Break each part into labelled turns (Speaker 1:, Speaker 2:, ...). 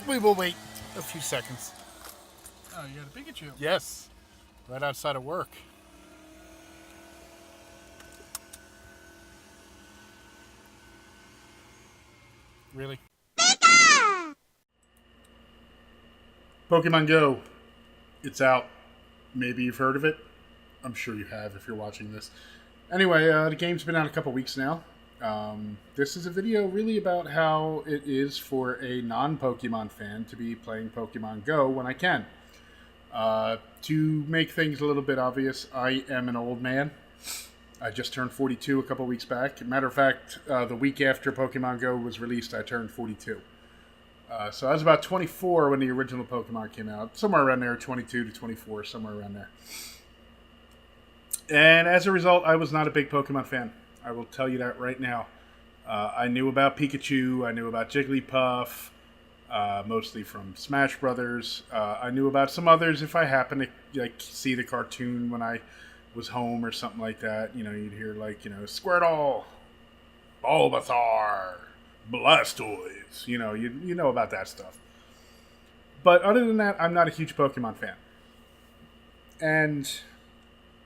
Speaker 1: We will wait a few seconds.
Speaker 2: Oh, you got a Pikachu.
Speaker 1: Yes, right outside of work. Really? Pokemon Go. It's out. Maybe you've heard of it. I'm sure you have if you're watching this. Anyway, the game's been out a couple weeks now. This is a video really about how it is for a non Pokemon fan to be playing Pokemon Go when I can. To make things a little bit obvious, I am an old man. I just turned 42 a couple weeks back. Matter of fact, the week after Pokemon Go was released, I turned 42. So I was about 24 when the original Pokemon came out. Somewhere around there, 22 to 24, somewhere around there. And as a result, I was not a big Pokemon fan. I will tell you that right now. I knew about Pikachu. I knew about Jigglypuff, mostly from Smash Brothers. I knew about some others if I happened to see the cartoon when I was home or something like that. You know, you'd hear Squirtle, Bulbasaur, Blastoise. You know about that stuff. But other than that, I'm not a huge Pokemon fan. And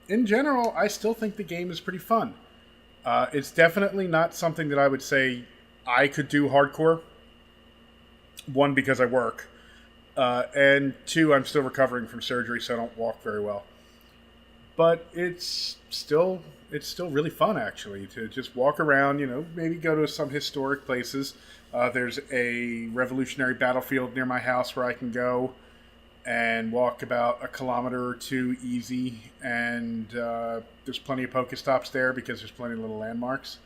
Speaker 1: in general, I still think the game is pretty fun. It's definitely not something that I would say I could do hardcore. One, because I work. And two, I'm still recovering from surgery, so I don't walk very well. But it's still really fun, actually, to just walk around, maybe go to some historic places. There's a revolutionary battlefield near my house where I can go and walk about a kilometer or two easy. And there's plenty of Pokestops there because there's plenty of little landmarks.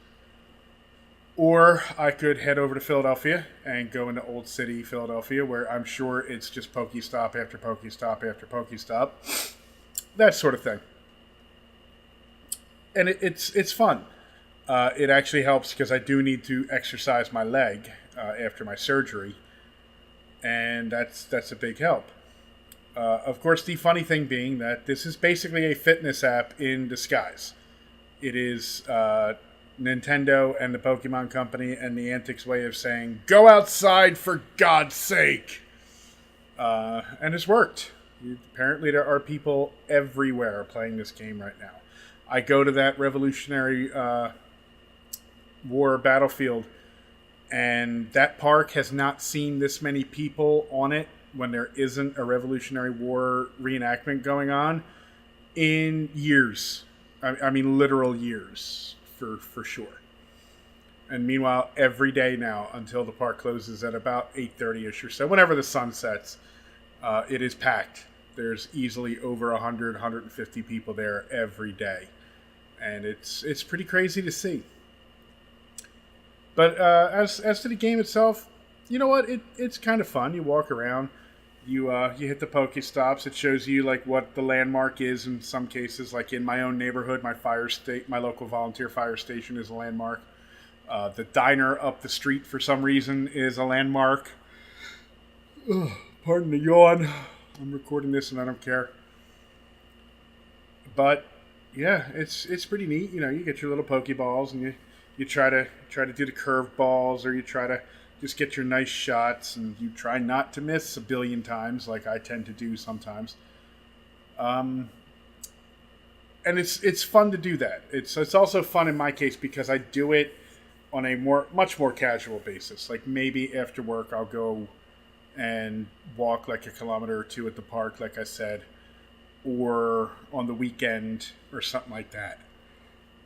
Speaker 1: Or I could head over to Philadelphia and go into Old City, Philadelphia, where I'm sure it's just Pokestop after Pokestop after Pokestop. That sort of thing. And it's fun. It actually helps because I do need to exercise my leg after my surgery. And that's a big help. Of course, the funny thing being that this is basically a fitness app in disguise. It is Nintendo and the Pokemon Company and Niantic's way of saying, go outside for God's sake! And it's worked. Apparently there are people everywhere playing this game right now. I go to that Revolutionary War battlefield, and that park has not seen this many people on it when there isn't a Revolutionary War reenactment going on in years. I mean, literal years, for sure. And meanwhile, every day now, until the park closes at about 8:30ish or so, whenever the sun sets, it is packed. There's easily over 100, 150 people there every day. And it's pretty crazy to see. But as to the game itself, you know what? It's kind of fun. You walk around, you hit the Pokestops. It shows you what the landmark is in some cases. Like in my own neighborhood, my local volunteer fire station is a landmark. The diner up the street for some reason is a landmark. Ugh, pardon the yawn. I'm recording this and I don't care. But yeah, it's pretty neat. You get your little Pokeballs and you try to do the curve balls, or you try to just get your nice shots, and you try not to miss a billion times like I tend to do sometimes. And it's fun to do that. It's also fun in my case because I do it on a much more casual basis. Like maybe after work I'll go and walk like a kilometer or two at the park, like I said, or on the weekend or something like that.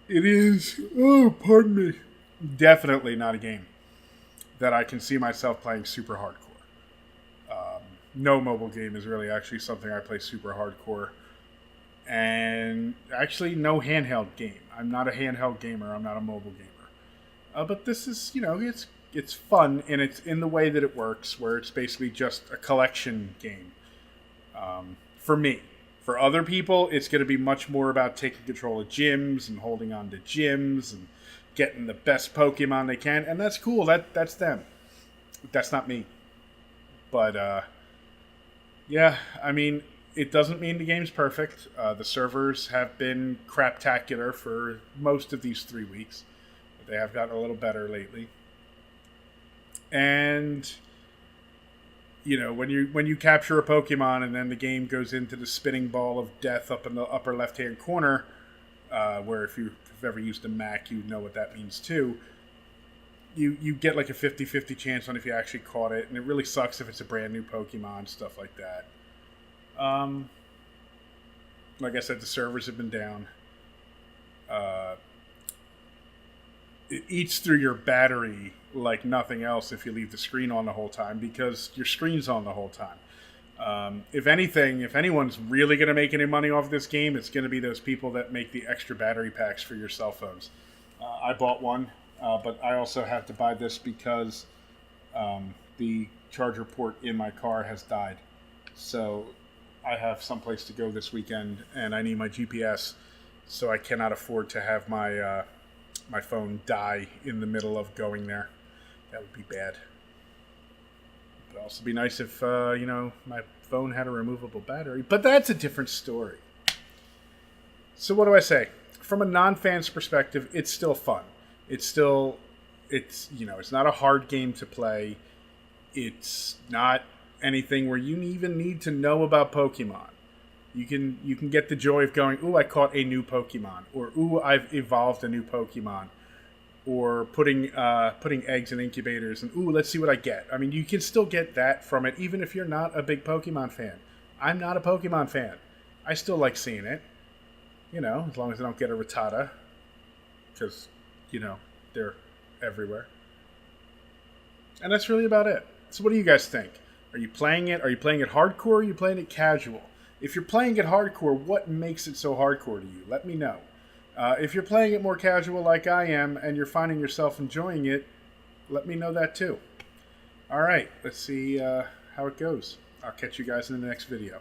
Speaker 1: It is, pardon me, definitely not a game that I can see myself playing super hardcore. No mobile game is really actually something I play super hardcore. And actually no handheld game. I'm not a handheld gamer. I'm not a mobile gamer. But this is, it's fun, and it's in the way that it works, where it's basically just a collection game. For me. For other people, it's going to be much more about taking control of gyms and holding on to gyms and getting the best Pokemon they can, and that's cool. That's them. That's not me. But yeah, I mean, it doesn't mean the game's perfect. The servers have been craptacular for most of these 3 weeks. But they have gotten a little better lately. And when you capture a Pokemon and then the game goes into the spinning ball of death up in the upper left hand corner, where if you've ever used a Mac, you know what that means too. You get like a 50-50 chance on if you actually caught it, and it really sucks if it's a brand new Pokemon, stuff like that. Like I said, the servers have been down. It eats through your battery like nothing else if you leave the screen on the whole time, because your screen's on the whole time. If anything, if anyone's really going to make any money off this game, it's going to be those people that make the extra battery packs for your cell phones. I bought one, but I also have to buy this because the charger port in my car has died. So I have someplace to go this weekend, and I need my GPS, so I cannot afford to have my my phone die in the middle of going there. That would be bad. It would also be nice if my phone had a removable battery, but that's a different story. So what do I say? From a non-fan's perspective, it's still fun. It's not a hard game to play. It's not anything where you even need to know about Pokemon. You can get the joy of going, ooh, I caught a new Pokemon, or ooh, I've evolved a new Pokemon, or putting eggs in incubators, and ooh, let's see what I get. I mean, you can still get that from it, even if you're not a big Pokemon fan. I'm not a Pokemon fan. I still like seeing it, as long as I don't get a Rattata, because, they're everywhere. And that's really about it. So what do you guys think? Are you playing it? Are you playing it hardcore, or are you playing it casual? If you're playing it hardcore, what makes it so hardcore to you? Let me know. If you're playing it more casual like I am and you're finding yourself enjoying it, let me know that too. All right, let's see how it goes. I'll catch you guys in the next video.